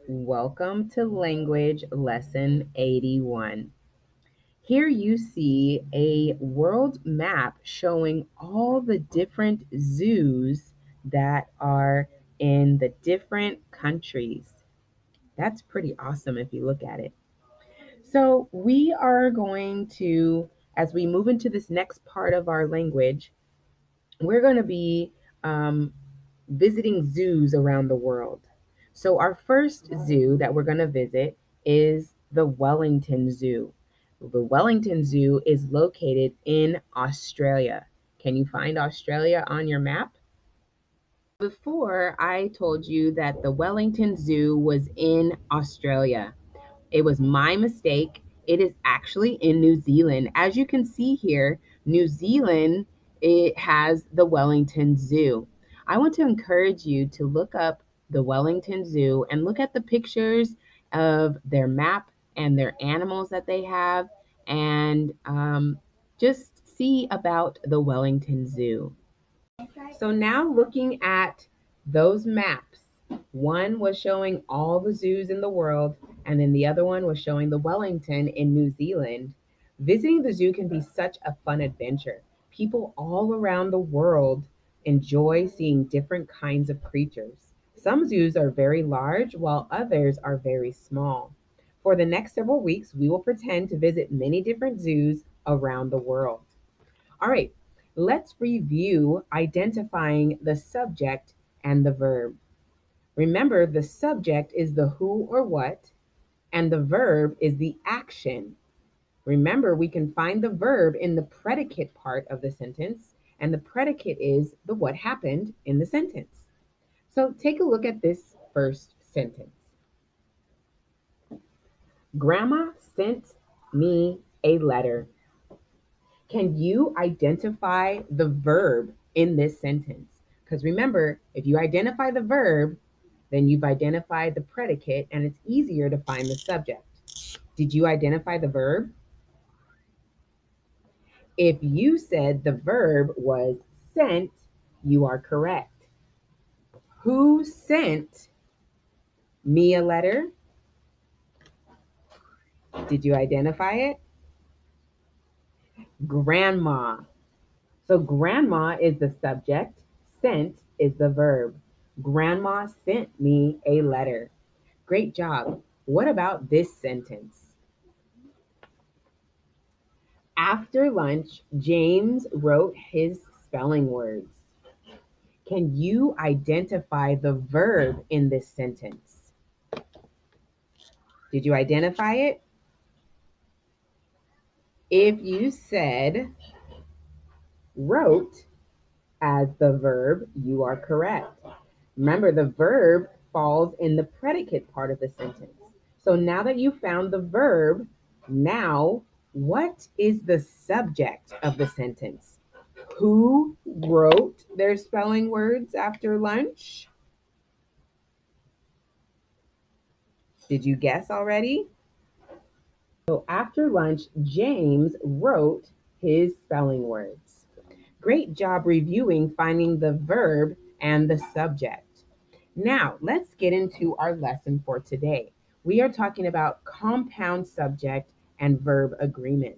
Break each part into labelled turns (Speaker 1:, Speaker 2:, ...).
Speaker 1: Welcome to Language Lesson 81. Here you see a world map showing all the different zoos that are in the different countries. That's pretty awesome if you look at it. So we are going to, as we move into this next part of our language, we're going to be visiting zoos around the world. So, our first zoo that we're going to visit is the Wellington Zoo. The Wellington Zoo is located in Australia. Can you find Australia on your map? Before, I told you that the Wellington Zoo was in Australia. It was my mistake. It is actually in New Zealand. As you can see here, New Zealand, it has the Wellington Zoo. I want to encourage you to look up the Wellington Zoo and look at the pictures of their map and their animals that they have, and just see about the Wellington Zoo. So now looking at those maps, one was showing all the zoos in the world, and then the other one was showing the Wellington in New Zealand. Visiting the zoo can be such a fun adventure. People all around the world enjoy seeing different kinds of creatures. Some zoos are very large, while others are very small. For the next several weeks, we will pretend to visit many different zoos around the world. All right, let's review identifying the subject and the verb. Remember, the subject is the who or what, and the verb is the action. Remember, we can find the verb in the predicate part of the sentence, and the predicate is the what happened in the sentence. So take a look at this first sentence. Grandma sent me a letter. Can you identify the verb in this sentence? Because remember, if you identify the verb, then you've identified the predicate and it's easier to find the subject. Did you identify the verb? If you said the verb was sent, you are correct. Who sent me a letter? Did you identify it? Grandma. So grandma is the subject, sent is the verb. Grandma sent me a letter. Great job. What about this sentence? After lunch, James wrote his spelling words. Can you identify the verb in this sentence? Did you identify it? If you said wrote as the verb, you are correct. Remember, the verb falls in the predicate part of the sentence. So now that you found the verb, now what is the subject of the sentence? Who wrote their spelling words after lunch? Did you guess already? So after lunch, James wrote his spelling words. Great job reviewing, finding the verb and the subject. Now, let's get into our lesson for today. We are talking about compound subject and verb agreement.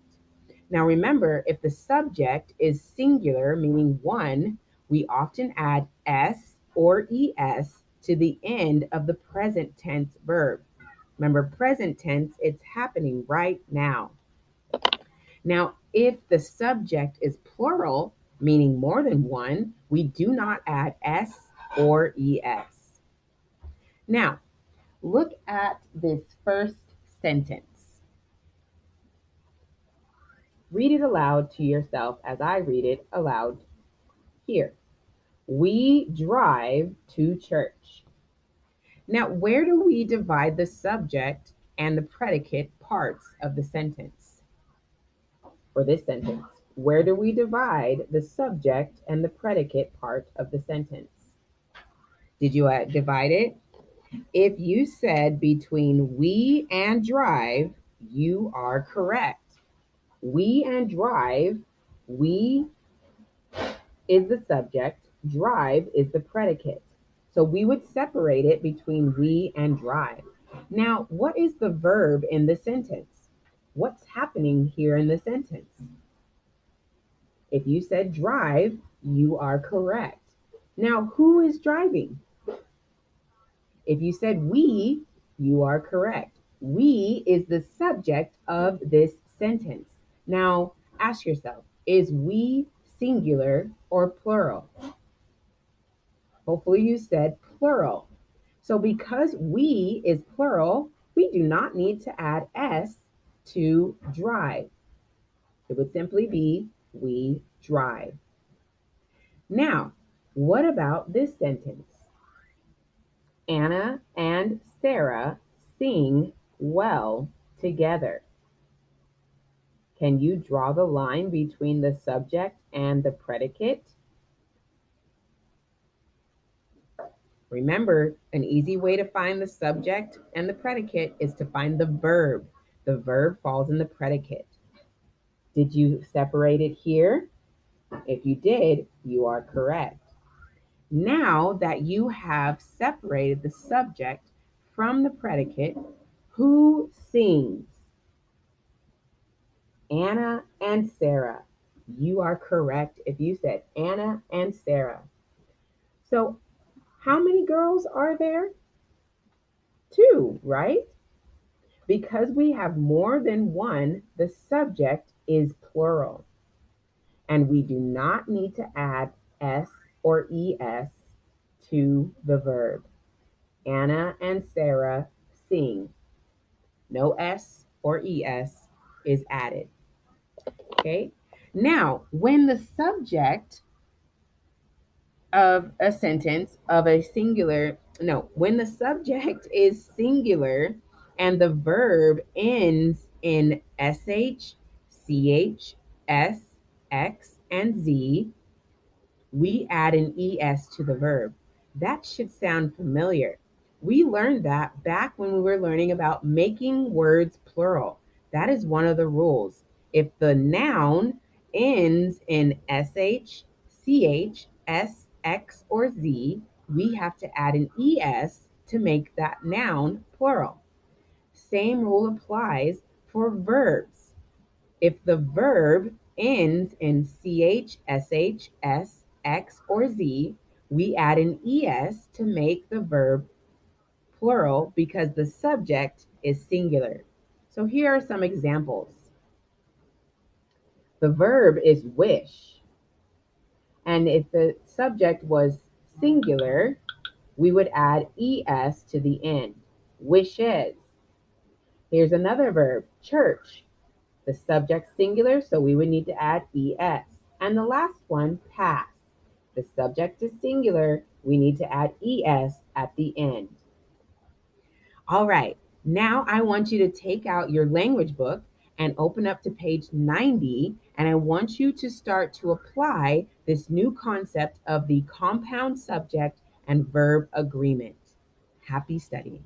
Speaker 1: Now, remember, if the subject is singular, meaning one, we often add s or es to the end of the present tense verb. Remember, present tense, it's happening right now. Now, if the subject is plural, meaning more than one, we do not add s or es. Now, look at this first sentence. Read it aloud to yourself as I read it aloud here. We drive to church. Now, where do we divide the subject and the predicate parts of the sentence? For this sentence, where do we divide the subject and the predicate part of the sentence? Did you divide it? If you said between we and drive, you are correct. We and drive, we is the subject, drive is the predicate. So we would separate it between we and drive. Now, what is the verb in the sentence? What's happening here in the sentence? If you said drive, you are correct. Now, who is driving? If you said we, you are correct. We is the subject of this sentence. Now, ask yourself, is we singular or plural? Hopefully you said plural. So because we is plural, we do not need to add s to drive. It would simply be we drive. Now, what about this sentence? Anna and Sarah sing well together. Can you draw the line between the subject and the predicate? Remember, an easy way to find the subject and the predicate is to find the verb. The verb falls in the predicate. Did you separate it here? If you did, you are correct. Now that you have separated the subject from the predicate, who sings? Anna and Sarah. You are correct if you said Anna and Sarah. So, how many girls are there? Two, right? Because we have more than one, the subject is plural. And we do not need to add s or es to the verb. Anna and Sarah sing. No s or es is added. Okay? Now, when the subject of a sentence of a singular, no, when the subject is singular and the verb ends in sh, ch, s, x, and z, we add an es to the verb. That should sound familiar. We learned that back when we were learning about making words plural. That is one of the rules. If the noun ends in sh, ch, s, x, or z, we have to add an es to make that noun plural. Same rule applies for verbs. If the verb ends in ch, sh, s, x, or z, we add an es to make the verb plural because the subject is singular. So here are some examples. The verb is wish. And if the subject was singular, we would add es to the end. Wishes. Here's another verb, church. The subject singular, so we would need to add es. And the last one, pass. The subject is singular, we need to add es at the end. All right, now I want you to take out your language book and open up to page 90, and I want you to start to apply this new concept of the compound subject and verb agreement. Happy studying.